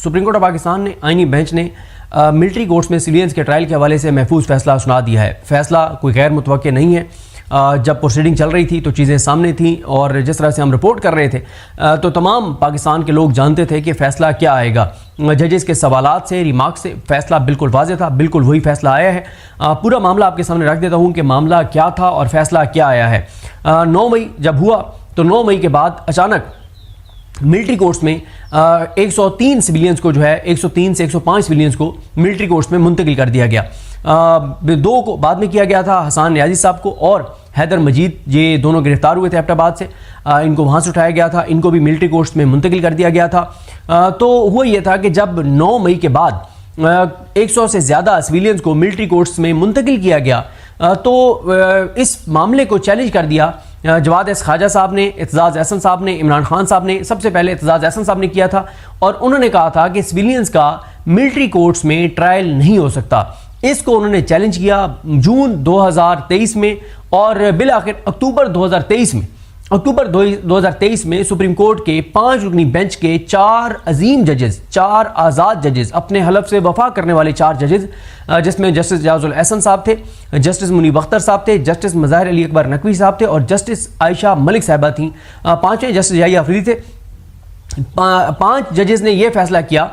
Supreme court of Pakistan ने आईनी bench ने मिलिट्री कोर्ट्स में सिविलियंस के ट्रायल के हवाले से महफूज फैसला सुना दिया है। फैसला कोई गैर मुतवक्के नहीं है। जब प्रोसीडिंग चल रही थी तो चीज़ें सामने थी और जिस तरह से हम रिपोर्ट कर रहे थे तो तमाम पाकिस्तान के लोग जानते थे कि फ़ैसला क्या आएगा। जजेस के सवालात से, रिमार्क से फ़ैसला बिल्कुल वाज़ेह था, बिल्कुल वही फ़ैसला आया है। पूरा मामला आपके सामने रख देता हूँ कि मामला क्या था और फ़ैसला क्या आया है। 9 मई जब हुआ तो 9 मई के बाद अचानक मिलिट्री कोर्ट्स में 103 सिविलियंस को जो है 103 से 105 सिविलियंस को मिलिट्री कोर्ट्स में मुंतकिल कर दिया गया। 2 को बाद में किया गया था, हसन नियाज़ी साहब को और हैदर मजीद, ये दोनों गिरफ्तार हुए थे एबटाबाद से। इनको वहाँ से उठाया गया था, इनको भी मिलिट्री कोर्ट्स में मुंतकिल कर दिया गया था। तो हुआ ये था कि जब 9 मई के बाद 100 से ज़्यादा सिविलियंस को मिलिट्री कोर्ट्स में मुंतकिल किया गया तो इस मामले को चैलेंज कर दिया जवाद एस ख्वाजा साहब ने, एतजाज़ एहसन साहब ने, इमरान खान साहब ने। सबसे पहले एतजाज़ एहसन साहब ने किया था और उन्होंने कहा था कि सिविलियंस का मिलिट्री कोर्ट्स में ट्रायल नहीं हो सकता। इसको उन्होंने चैलेंज किया जून 2023 में और बिल आखिर अक्टूबर 2023 में सुप्रीम कोर्ट के 5 रुकनी बेंच के 4 अजीम जजेस, 4 आज़ाद जजेस, अपने हलफ से वफा करने वाले 4 जजेस, जिसमें जस्टिस एजाजुल एहसन साहब थे, जस्टिस मुनीब अख्तर साहब थे, जस्टिस मज़ाहिर अली अकबर नकवी साहब थे और जस्टिस आयशा मलिक साहिबा थी। 5वें जस्टिस याहिया अफरीदी थे। 5 जजेस ने यह फैसला किया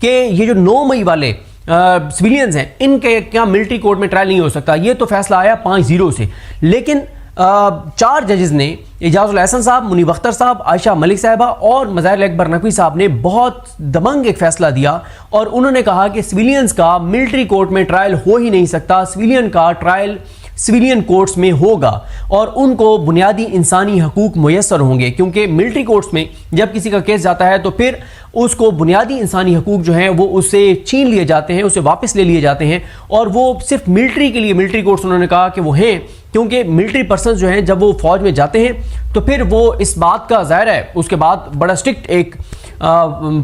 कि ये जो 9 मई वाले सिविलियंस हैं इनके क्या मिलिट्री कोर्ट में ट्रायल नहीं हो सकता। ये तो फैसला आया 5-0 से, लेकिन 4 जजेस ने, एजाजुल एहसन साहब, मुनीब अख्तर साहब, आयशा मलिक साहिबा और मज़ाहिर अली अकबर नकवी साहब ने बहुत दबंग एक फैसला दिया और उन्होंने कहा कि सिविलियंस का मिलिट्री कोर्ट में ट्रायल हो ही नहीं सकता। सिविलियन का ट्रायल सिविलियन कोर्ट्स में होगा और उनको बुनियादी इंसानी हकूक मुयस्सर होंगे, क्योंकि मिलिट्री कोर्ट्स में जब किसी का केस जाता है तो फिर उसको बुनियादी इंसानी हकूक जो हैं वो उससे छीन लिए जाते हैं, उससे वापस ले लिए जाते हैं। और वो सिर्फ मिलिट्री के लिए मिलिट्री कोर्ट्स उन्होंने कहा कि वो हैं, क्योंकि मिलिट्री पर्सन जो हैं जब वो फौज में जाते हैं तो फिर वो इस बात का ज़ाहिर है उसके बाद बड़ा स्ट्रिक्ट एक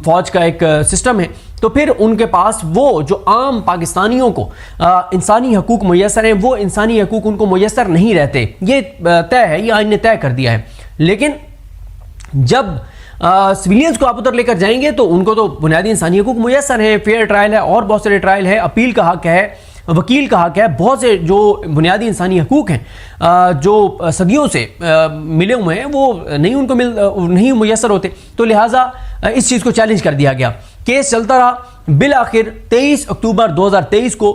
फौज का एक सिस्टम है, तो फिर उनके पास वो जो आम पाकिस्तानियों को इंसानी हकूक मुयस्सर हैं वो इंसानी हकूक उनको मुयस्सर नहीं रहते। ये तय है, ये आइन ने तय कर दिया है। लेकिन जब सिविलियंस को आप उधर लेकर जाएंगे तो उनको तो बुनियादी इंसानी हकूक मुयस्सर हैं, फेयर ट्रायल है और बहुत सारे ट्रायल है, अपील का हक है, वकील का हक है, बहुत से जो बुनियादी इंसानी हकूक हैं जो सदियों से मिले हुए हैं वो नहीं मुयस्सर होते। तो लिहाजा इस चीज़ को चैलेंज कर दिया गया। केस चलता रहा। बिल आखिर 23 अक्टूबर 2023 को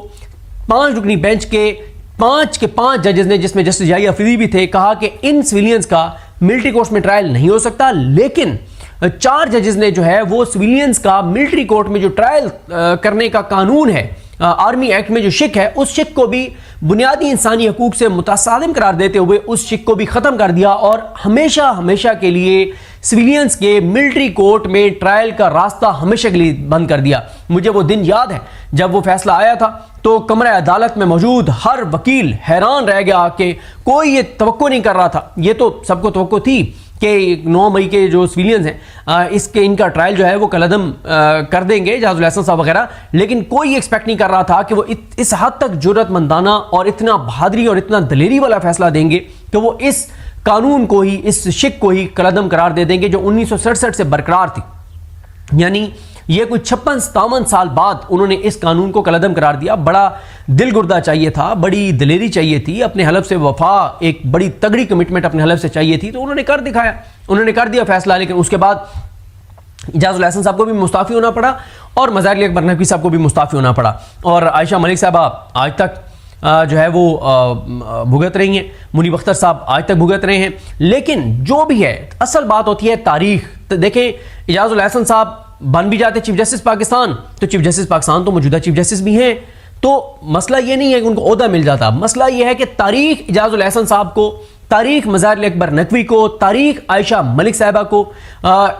5 रुकनी बेंच के 5 जजेस ने, जिसमें जस्टिस याहिया अफरीदी भी थे, कहा कि इन सिविलियंस का मिलिट्री कोर्ट्स में ट्रायल नहीं हो सकता। लेकिन 4 जजेस ने जो है वो सिविलियंस का मिलिट्री कोर्ट में जो ट्रायल करने का कानून है, आर्मी एक्ट में जो शिक है, उस शिक को भी बुनियादी इंसानी हकूक से मुतसादिम करार देते हुए उस शिक को भी ख़त्म कर दिया और हमेशा के लिए सिविलियंस के मिलिट्री कोर्ट में ट्रायल का रास्ता हमेशा के लिए बंद कर दिया। मुझे वो दिन याद है जब वो फैसला आया था तो कमरे अदालत में मौजूद हर वकील हैरान रह गया कि कोई ये तवक्को नहीं कर रहा था। ये तो सबको तवक्को थी कि 9 मई के जो सिविलियंस हैं इनका ट्रायल जो है वो कलअदम कर देंगे एजाजुल एहसन साहब वगैरह, लेकिन कोई एक्सपेक्ट नहीं कर रहा था कि वो इस हद तक जुर्रतमंदाना और इतना बहादुरी और इतना दलेरी वाला फैसला देंगे कि वो इस कानून को ही, इस शिक को ही कलअदम करार दे देंगे जो 1967 से बरकरार थी। यानी ये कोई 56-57 साल बाद उन्होंने इस कानून को कलअदम करार दिया। बड़ा दिलगुर्दा चाहिए था, बड़ी दलेरी चाहिए थी, अपने हलफ से वफा, एक बड़ी तगड़ी कमिटमेंट अपने हलफ से चाहिए थी, तो उन्होंने कर दिखाया, उन्होंने कर दिया फैसला। लेकिन उसके बाद एजाजुल एहसन साहब को भी मुस्ताफ़ी होना पड़ा और मज़ाहिर अली अकबर नकवी साहब को भी मुस्ताफ़ी होना पड़ा और आयशा मलिक साहबा आज तक जो है वो भुगत रही हैं, मुनीब अख्तर साहब आज तक भुगत रहे हैं। लेकिन जो भी है, असल बात होती है तारीख। तो देखें, एजाजुल एहसन साहब बन भी जाते चीफ जस्टिस पाकिस्तान तो चीफ जस्टिस पाकिस्तान तो मौजूदा चीफ जस्टिस भी हैं, तो मसला ये नहीं है कि उनको ओहदा मिल जाता। मसला ये है कि तारीख एजाजुल एहसन साहब को, तारीख मज़ाहिर अली अकबर नकवी को, तारीख आयशा मलिक साहिबा को,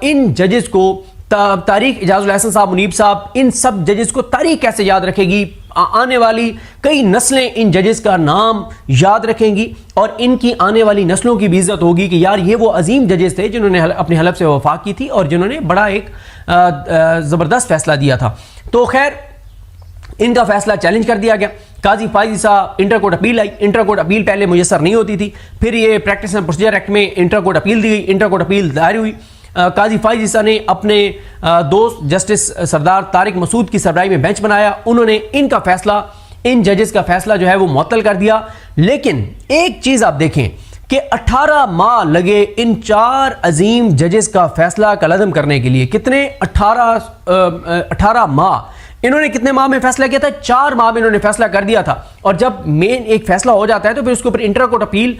इन जजेस को, तारीख एजाजुल एहसन साहब, मुनीब साहब, इन सब जजेस को तारीख कैसे याद रखेगी? आने वाली कई नस्लें इन जजेस का नाम याद रखेंगी और इनकी आने वाली नस्लों की भी इज्जत होगी कि यार ये वो अजीम जजेस थे जिन्होंने अपने हलफ से वफा की थी और जिन्होंने बड़ा एक ज़बरदस्त फैसला दिया था। तो खैर इनका फैसला चैलेंज कर दिया गया। काजी फायजी साहब इंटर कोर्ट अपील आई। इंटर कोर्ट अपील पहले मुयस्सर नहीं होती थी, फिर ये प्रैक्टिस एंड प्रोसीजर एक्ट में इंटर कोर्ट अपील दी गई, इंटर कोर्ट अपील दायर हुई। काजी फाइज ईसा ने अपने दोस्त जस्टिस सरदार तारिक मसूद की सरबराही में बेंच बनाया। उन्होंने इनका फैसला, इन जजेस का फैसला जो है वो मुअत्तल कर दिया। लेकिन एक चीज आप देखें कि 18 माह लगे इन 4 अजीम जजेस का फैसला कलअदम करने के लिए। कितने? 18 माह। इन्होंने कितने माह में फैसला किया था? 4 माह में इन्होंने फैसला कर दिया था। और जब मेन एक फैसला हो जाता है तो फिर उसके ऊपर इंटर कोर्ट अपील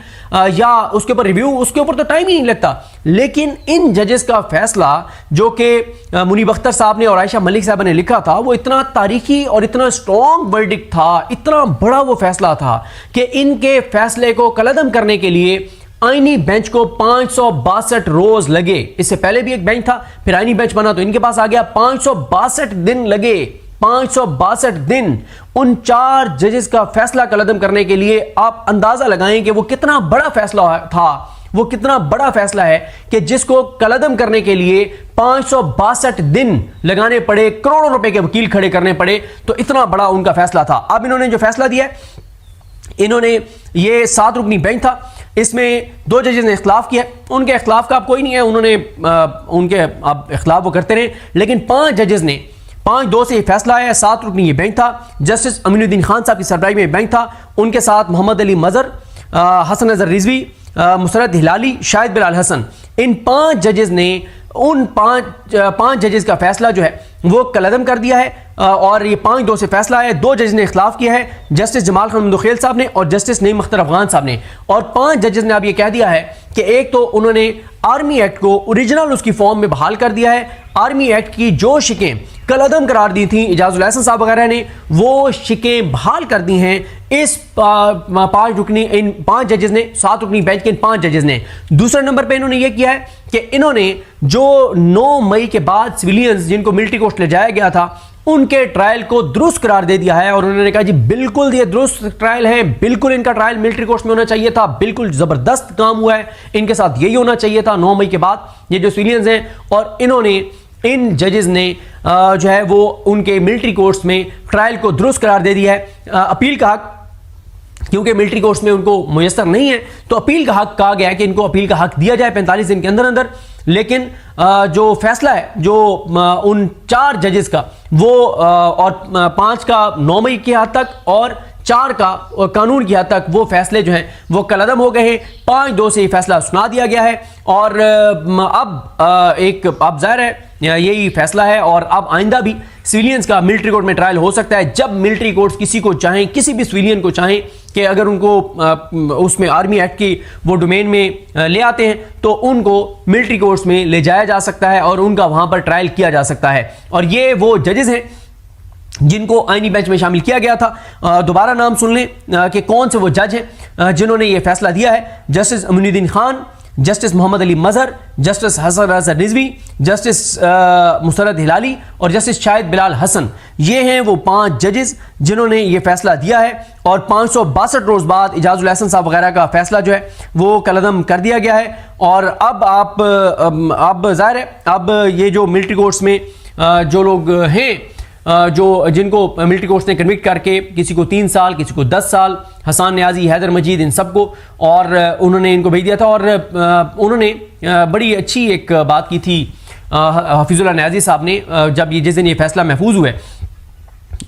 या उसके ऊपर रिव्यू, उसके ऊपर तो टाइम ही नहीं लगता। लेकिन इन जजेस का फैसला जो कि मुनीब अख्तर साहब ने और आयशा मलिक साहब ने लिखा था, वो इतना तारीखी और इतना स्ट्रॉन्ग वर्डिक्ट था, इतना बड़ा वो फैसला था कि इनके फैसले को कलअदम करने के लिए आईनी बेंच को 562 रोज लगे। इससे पहले भी एक बेंच था, फिर आईनी बेंच बना तो इनके पास आ गया। 562 दिन लगे, 562 दिन उन 4 जजेस का फैसला कलअदम करने के लिए। आप अंदाजा लगाएं कि वो कितना बड़ा फैसला था, वो कितना बड़ा फैसला है कि जिसको कलअदम करने के लिए 562 दिन लगाने पड़े, करोड़ों रुपए के वकील खड़े करने पड़े। तो इतना बड़ा उनका फैसला था। अब इन्होंने जो फैसला दिया है, इन्होंने ये 7 रुकनी बेंच था, इसमें 2 जजेस ने इख्तिलाफ किया। उनके इख्तिलाफ का अब कोई नहीं है, उन्होंने उनके अब इख्तिलाफ वो करते रहे। लेकिन 5 जजेस ने 5-2 से ये फैसला आया। 7 रुकनी ये बेंच था, जस्टिस अमीनुद्दीन खान साहब की सरबराही में बेंच था। उनके साथ मोहम्मद अली मजर, हसन नजर रिजवी, मुसरत हिलाली, शाहिद बिलाल हसन, इन 5 जजेस ने उन 5 जजेस का फैसला जो है वो कलअदम कर दिया है। और ये 5-2 से फैसला है। 2 जजेस ने इख्तिलाफ किया है, जस्टिस जमाल खान मुंदखेल साहब ने और जस्टिस नईम अख्तर अफगान साहब ने। और 5 जजेस ने अब ये कह दिया है कि एक तो उन्होंने आर्मी एक्ट को ओरिजिनल उसकी फॉर्म में बहाल कर दिया है। आर्मी एक्ट की जो शिकें कलअदम करार दी थी इजाजुल एहसन साहब वगैरह ने, वो शिकें बहाल कर दी हैं इस 5 रुकनी, इन 5 जजेस ने, 7 रुकनी बेंच के इन 5 जजेस ने। दूसरे नंबर पे इन्होंने ये किया है कि इन्होंने जो 9 मई के बाद सिविलियंस जिनको मिलिट्री कोर्ट ले जाया गया था, उनके ट्रायल को दुरुस्त करार दे दिया है। और उन्होंने कहा जी बिल्कुल ये दुरुस्त ट्रायल है, बिल्कुल इनका ट्रायल मिलिट्री कोर्ट में होना चाहिए था, बिल्कुल जबरदस्त काम हुआ है, इनके साथ यही होना चाहिए था 9 मई के बाद ये जो सिविलियंस हैं। और इन्होंने, इन जजेस ने जो है वो उनके मिलिट्री कोर्ट्स में ट्रायल को दुरुस्त करार दे दिया है। अपील का हक, क्योंकि मिलिट्री कोर्ट्स में उनको मुयस्सर नहीं है, तो अपील का हक कहा गया है कि इनको अपील का हक दिया जाए 45 दिन के अंदर अंदर। लेकिन जो फैसला है जो उन 4 जजेस का, वो और 5 का 9 मई की हद तक और 4 का कानून की हद तक वो फैसले जो हैं वो कलअदम हो गए हैं। 5-2 से ये फैसला सुना दिया गया है। और अब जाहिर है यही फैसला है। और अब आइंदा भी सिविलियंस का मिलिट्री कोर्ट में ट्रायल हो सकता है, जब मिलिट्री कोर्ट्स किसी को चाहें, किसी भी सिविलियन को चाहें कि अगर उनको उसमें आर्मी एक्ट की वो डोमेन में ले आते हैं तो उनको मिलिट्री कोर्ट्स में ले जाया जा सकता है और उनका वहां पर ट्रायल किया जा सकता है। और ये वो जजेस हैं जिनको आईनी बेंच में शामिल किया गया था। दोबारा नाम सुन लें कि कौन से वो जज हैं जिन्होंने ये फैसला दिया है। जस्टिस अमीनुद्दीन खान, जस्टिस मोहम्मद अली मजहर, जस्टिस हसन नजर रिजवी, जस्टिस मुसरत हिलाली और जस्टिस शाहिद बिलाल हसन। ये हैं वो 5 जजेस जिन्होंने ये फैसला दिया है। और 562 रोज बाद इजाजुल एहसन साहब वगैरह का फैसला जो है वो कलअदम कर दिया गया है। और अब जाहिर है अब ये जो मिलिट्री कोर्ट्स में जो लोग हैं, जो जिनको मिलिट्री कोर्ट्स ने कन्विक्ट करके, किसी को 3 साल, किसी को 10 साल, हसान न्याजी, हैदर मजीद, इन सबको, और उन्होंने इनको भेज दिया था। और उन्होंने बड़ी अच्छी एक बात की थी हफीजुल्लाह न्याजी साहब ने, जब ये जिस दिन ये फैसला महफूज हुआ है,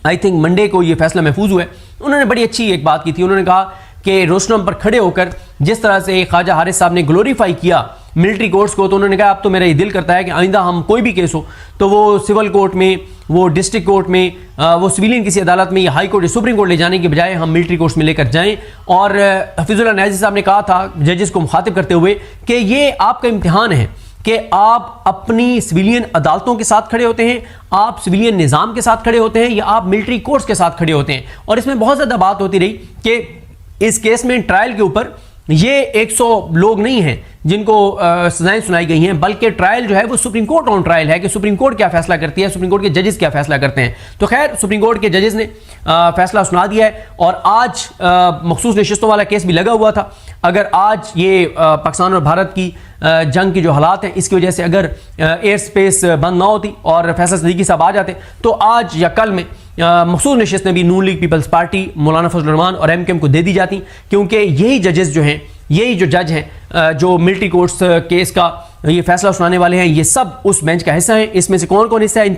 आई थिंक मंडे को ये फैसला महफूज हुआ है, उन्होंने बड़ी अच्छी एक बात की थी। उन्होंने कहा कि रोस्टम पर खड़े होकर जिस तरह से ख्वाजा हारिस साहब ने ग्लोरीफाई किया मिलिट्री कोर्ट्स को, तो उन्होंने कहा अब तो मेरा ये दिल करता है कि आइंदा हम कोई भी केस हो तो वो सिविल कोर्ट में, वो डिस्ट्रिक्ट कोर्ट में, वो सिविलियन किसी अदालत में या हाई कोर्ट या सुप्रीम कोर्ट ले जाने के बजाय हम मिलिट्री कोर्ट्स में लेकर जाएं। और हफीजुल्लाह न्याजी साहब ने कहा था जजेस को मुखातिब करते हुए कि ये आपका इम्तिहान है कि आप अपनी सिविलियन अदालतों के साथ खड़े होते हैं, आप सिविलियन निज़ाम के साथ खड़े होते हैं, या आप मिलिट्री कोर्ट्स के साथ खड़े होते हैं। और इसमें बहुत ज़्यादा बात होती रही कि इस केस में ट्रायल के ऊपर ये 100 लोग नहीं हैं जिनको सजाएं सुनाई गई हैं, बल्कि ट्रायल जो है वो सुप्रीम कोर्ट ऑन ट्रायल है कि सुप्रीम कोर्ट क्या फैसला करती है, सुप्रीम कोर्ट के जजेस क्या फैसला करते हैं। तो खैर सुप्रीम कोर्ट के जजेस ने फैसला सुना दिया है। और आज मखसूस नशिस्तों वाला केस भी लगा हुआ था। अगर आज ये पाकिस्तान और भारत की जंग की जो हालात हैं, इसकी वजह से अगर एयर स्पेस बंद ना होती और फैसल सदीकी साहब आ जाते, तो आज या कल में मखसूस नशिस्तें भी नून लीग पीपल्स पार्टी, मौलाना फजल रहमान और MKM को दे दी जाती, क्योंकि यही जजेस जो हैं, यही जो जज हैं जो मिलिट्री कोर्ट्स केस का ये फैसला सुनाने वाले हैं, ये सब उस बेंच का हिस्सा है। इसमें से कौन कौन हिस्सा है? इन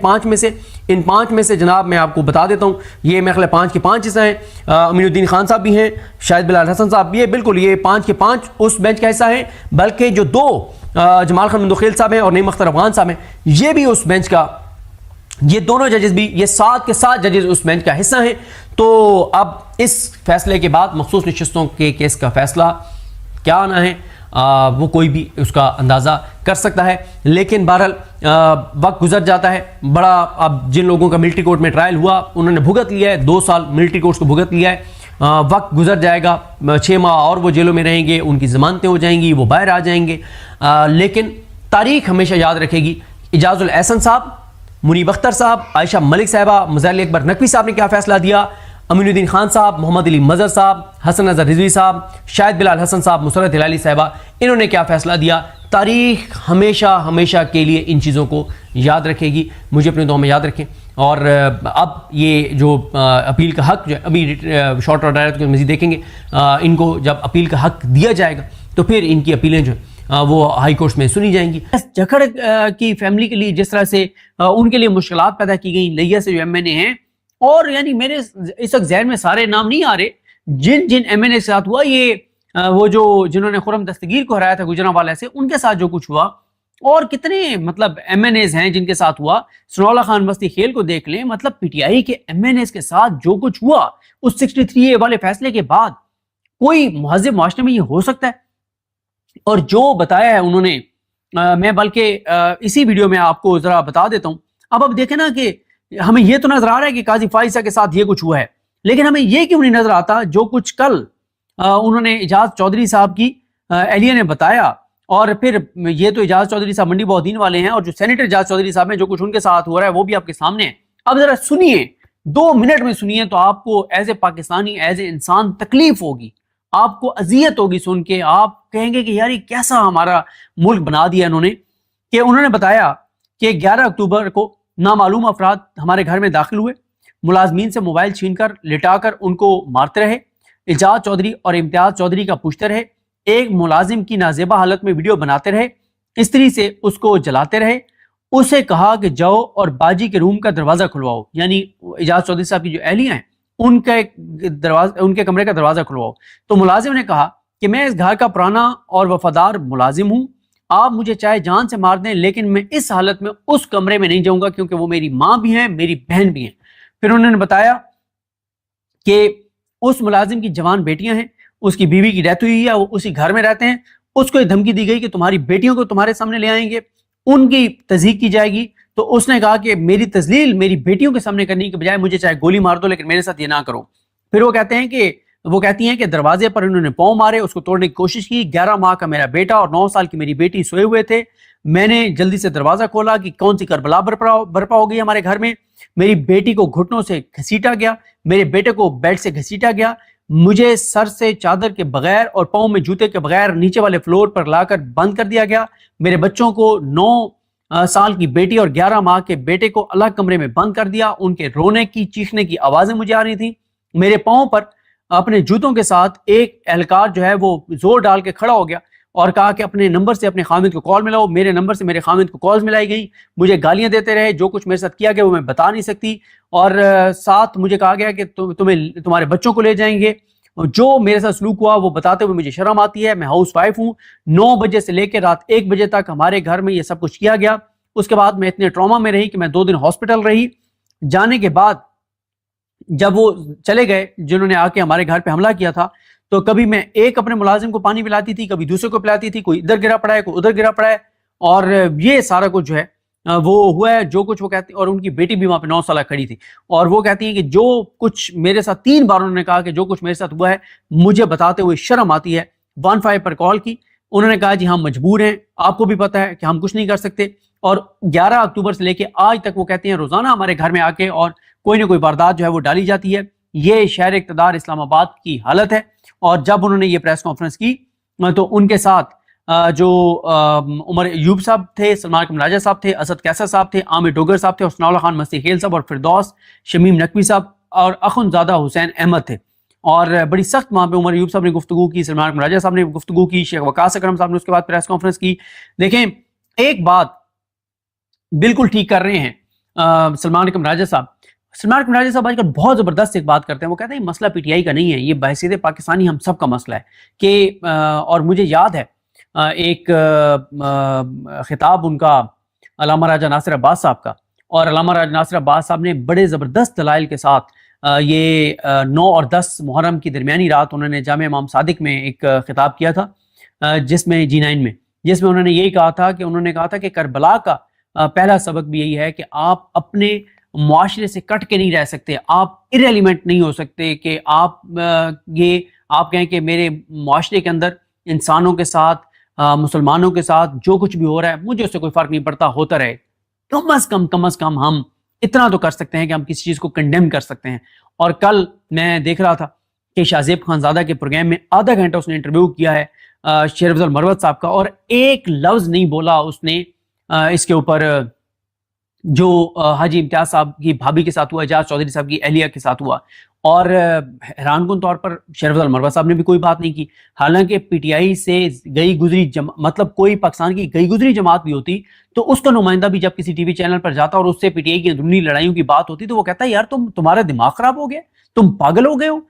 पांच में से जनाब मैं आपको बता देता हूँ, ये मेरे ख्याल 5 के 5 हिस्सा हैं। अमीनुद्दीन खान साहब भी हैं, शाहिद बिलाल हसन साहब भी है, बिल्कुल ये 5 के 5 उस बेंच का हिस्सा है। बल्कि जो 2 जमाल खान मंदोखेल साहब हैं और नईम अख्तर अफगान साहब हैं, ये भी उस बेंच का, ये दोनों जजेस भी, ये 7 के 7 जजेस उस बेंच का हिस्सा हैं। तो अब इस फैसले के बाद मखसूस नशिस्तों के केस का फैसला क्या आना है वो कोई भी उसका अंदाज़ा कर सकता है। लेकिन बहरहाल वक्त गुजर जाता है बड़ा। अब जिन लोगों का मिलिट्री कोर्ट में ट्रायल हुआ उन्होंने भुगत लिया है, 2 साल मिलिट्री कोर्ट को भुगत लिया है। वक्त गुजर जाएगा, 6 माह और वो जेलों में रहेंगे, उनकी ज़मानतें हो जाएंगी, वो बाहर आ जाएंगे। लेकिन तारीख हमेशा याद रखेगी इजाजुल एहसन साहब, मुनीब अख्तर साहब, आयशा मलिक साहिबा, मुज़ल्लिल अकबर नकवी साहब ने क्या फैसला दिया, अमीनुद्दीन खान साहब, मोहम्मद अली मजहर साहब, हसन नज़र रिजवी साहब, शाहिद बिलाल हसन साहब, मुसरत हिलाली साहिबा, इन्होंने क्या फैसला दिया। तारीख हमेशा हमेशा के लिए इन चीज़ों को याद रखेगी। मुझे अपने दुआ में याद रखें। और अब ये जो अपील का हक जो है, अभी शॉर्ट और डायरेक्ट को मज़ीद देखेंगे, इनको जब अपील का हक दिया जाएगा तो फिर इनकी अपीलें जो वो हाई कोर्ट में सुनी जाएंगी। जखड़ की फैमिली के लिए जिस तरह से उनके लिए मुश्किलात पैदा की गई, लिया से जो MNA हैं, और यानी मेरे इस वक्त जहन में सारे नाम नहीं आ रहे जिन जिन MNA के साथ हुआ ये, वो जो जिन्होंने खुर्रम दस्तगीर को हराया था गुजरांवाला से, उनके साथ जो कुछ हुआ, और कितने मतलब MNAs हैं जिनके साथ हुआ। सनाउल्लाह खान बस्ती खेल को देख लें, मतलब PTI के MNAs के साथ जो कुछ हुआ उस 63A वाले फैसले के बाद, कोई महज़िब माशरे में ये हो सकता है? और जो बताया है उन्होंने, मैं बल्कि इसी वीडियो में आपको जरा बता देता हूँ। अब देखें ना कि हमें ये तो नजर आ रहा है कि काजी फाइजा के साथ ये कुछ हुआ है, लेकिन हमें ये क्यों नहीं नजर आता जो कुछ कल उन्होंने इजाज चौधरी साहब की एहलिया ने बताया। और फिर ये तो इजाज चौधरी साहब मंडी बौद्दीन वाले हैं, और जो सेनेटर इजाज चौधरी साहब हैं, जो कुछ उनके साथ हो रहा है वो भी आपके सामने है। अब जरा सुनिए, 2 मिनट में सुनिए, तो आपको as a Pakistani, as a इंसान तकलीफ होगी, आपको अजियत होगी सुन के। आप कहेंगे कि यार ये कैसा हमारा मुल्क बना दिया इन्होंने। कि उन्होंने बताया कि 11 अक्टूबर को नामालूम अफराद हमारे घर में दाखिल हुए, मुलाजमीन से मोबाइल छीनकर लिटाकर उनको मारते रहे, इजाज चौधरी और इम्तियाज चौधरी का पूछते रहे, एक मुलाजिम की नाजेबा हालत में वीडियो बनाते रहे, इस्त्री से उसको जलाते रहे, उसे कहा कि जाओ और बाजी के रूम का दरवाजा खुलवाओ, यानी इजाज चौधरी साहब की जो एहलियां हैं उनके कमरे का दरवाजा खुलवाओ। तो मुलाजिम ने कहा कि मैं इस घर का पुराना और वफादार मुलाजिम हूं, आप मुझे चाहे जान से मार दें, लेकिन मैं इस हालत में उस कमरे में नहीं जाऊंगा, क्योंकि वो मेरी माँ भी हैं, मेरी बहन भी हैं। फिर उन्होंने बताया कि उस मुलाजिम की जवान बेटियां हैं, उसकी बीवी की डेथ हुई है, वो उसी घर में रहते हैं, उसको धमकी दी गई कि तुम्हारी बेटियों को तुम्हारे सामने ले आएंगे, उनकी तज़हीक की जाएगी। तो उसने कहा कि मेरी तजलील मेरी बेटियों के सामने करने के बजाय मुझे चाहे गोली मार दो, लेकिन मेरे साथ ये ना करो। फिर वो कहती हैं कि दरवाजे पर उन्होंने पाँव मारे, उसको तोड़ने की कोशिश की। 11 माह का मेरा बेटा और 9 साल की मेरी बेटी सोए हुए थे। मैंने जल्दी से दरवाजा खोला कि कौन सी करबला बर्पा हो गई हमारे घर में। मेरी बेटी को घुटनों से घसीटा गया, मेरे बेटे को बेड से घसीटा गया, मुझे सर से चादर के बगैर और पाँव में जूते के बगैर नीचे वाले फ्लोर पर लाकर बंद कर दिया गया। मेरे बच्चों को 9 साल की बेटी और 11 माह के बेटे को अलग कमरे में बंद कर दिया। उनके रोने की चीखने की आवाजें मुझे आ रही थी। मेरे पाँव पर अपने जूतों के साथ एक एहलकार जो है वो जोर डाल के खड़ा हो गया और कहा कि अपने नंबर से अपने खामिद को कॉल मिलाओ। मेरे नंबर से मेरे खामिद को कॉल्स मिलाई गई, मुझे गालियां देते रहे। जो कुछ मेरे साथ किया गया वो मैं बता नहीं सकती। और साथ मुझे कहा गया कि तुम्हें तुम्हारे बच्चों को ले जाएंगे। जो मेरे साथ सलूक हुआ वो बताते हुए मुझे शर्म आती है। मैं हाउस वाइफ हूँ। 9 बजे से लेकर रात 1 बजे तक हमारे घर में ये सब कुछ किया गया। उसके बाद मैं इतने ट्रॉमा में रही कि मैं 2 दिन हॉस्पिटल रही। जाने के बाद जब वो चले गए जिन्होंने आके हमारे घर पे हमला किया था, तो कभी मैं एक अपने मुलाजिम को पानी पिलाती थी, कभी दूसरे को पिलाती थी, कोई इधर गिरा पड़ा है, कोई उधर गिरा पड़ा है। और ये सारा कुछ जो है वो हुआ है। जो कुछ वो कहती, और उनकी बेटी भी वहां पे 9 साल खड़ी थी, और वो कहती है कि जो कुछ मेरे साथ 3 बार उन्होंने कहा कि जो कुछ मेरे साथ हुआ है मुझे बताते हुए शर्म आती है। 15 पर कॉल की, उन्होंने कहा जी हम मजबूर हैं, आपको भी पता है कि हम कुछ नहीं कर सकते। और 11 अक्टूबर से लेके आज तक वो कहते हैं रोजाना हमारे घर में आके और कोई ना कोई वारदात जो है वो डाली जाती है। ये शहर इक़्तिदार इस्लामाबाद की हालत है। और जब उन्होंने ये प्रेस कॉन्फ्रेंस की तो उनके साथ जो उमर अयूब साहब थे, सलमान कमराजा साहब थे, असद कैसर साहब थे, आमिर डोगर साहब थे, और सनाउल्लाह खान मस्ती खेल साहब, और फिरदौस शमीम नकवी साहब और अखुनज़ादा हुसैन अहमद थे। और बड़ी सख्त वहाँ पे उमर अयूब साहब ने गुफ्तगू की, सलमान कमराजा साहब ने गुफ्तगू की, शेख वकास अकरम साहब ने उसके बाद प्रेस कॉन्फ्रेंस की। देखें एक बात बिल्कुल ठीक कर रहे हैं सलमान अकरम राजा साहब। सलमान अकरम राजा साहब आजकल बहुत जबरदस्त एक बात करते हैं। वो कहते हैं ये मसला पीटीआई का नहीं है, ये बहसीत पाकिस्तानी हम सब का मसला है कि और मुझे याद है एक खिताब उनका अल्लामा राजा नासिर अब्बास साहब का, और अल्लामा राजा नासिर अब्बास साहब ने बड़े ज़बरदस्त दलाइल के साथ ये 9 और 10 मुहर्रम की दरमियानी रात उन्होंने जामे इमाम सादिक में एक खिताब किया था, जिसमें G9 में, जिसमें उन्होंने यही कहा था कि करबला का पहला सबक भी यही है कि आप अपने मुआशरे से कट के नहीं रह सकते, आप इरेलीवेंट नहीं हो सकते कि आप कहें कि मेरे मुआशरे के अंदर इंसानों के साथ, मुसलमानों के साथ जो कुछ भी हो रहा है मुझे उससे कोई फर्क नहीं पड़ता, होता रहे। कम अज कम हम इतना तो कर सकते हैं कि हम किसी चीज को कंडेम कर सकते हैं। और कल मैं देख रहा था कि शाहजेब खानजादा के प्रोग्राम में आधा घंटा उसने इंटरव्यू किया है शेर अफजल मरवत साहब का, और एक लफ्ज नहीं बोला उसने इसके ऊपर जो हाजी इम्तियाज साहब की भाभी के साथ हुआ, एजाज चौधरी साहब की अहलिया के साथ हुआ, और हैरानकुन तौर पर शेर अफजल मरवत साहब ने भी कोई बात नहीं की। हालांकि पीटीआई से गई गुजरी मतलब कोई पाकिस्तान की गई गुजरी जमात भी होती तो उसका नुमाइंदा भी जब किसी टीवी चैनल पर जाता और उससे पीटीआई की अंदरूनी लड़ाइयों की बात होती तो वो कहता है यार तुम्हारा दिमाग खराब हो गया, तुम पागल हो गए हो,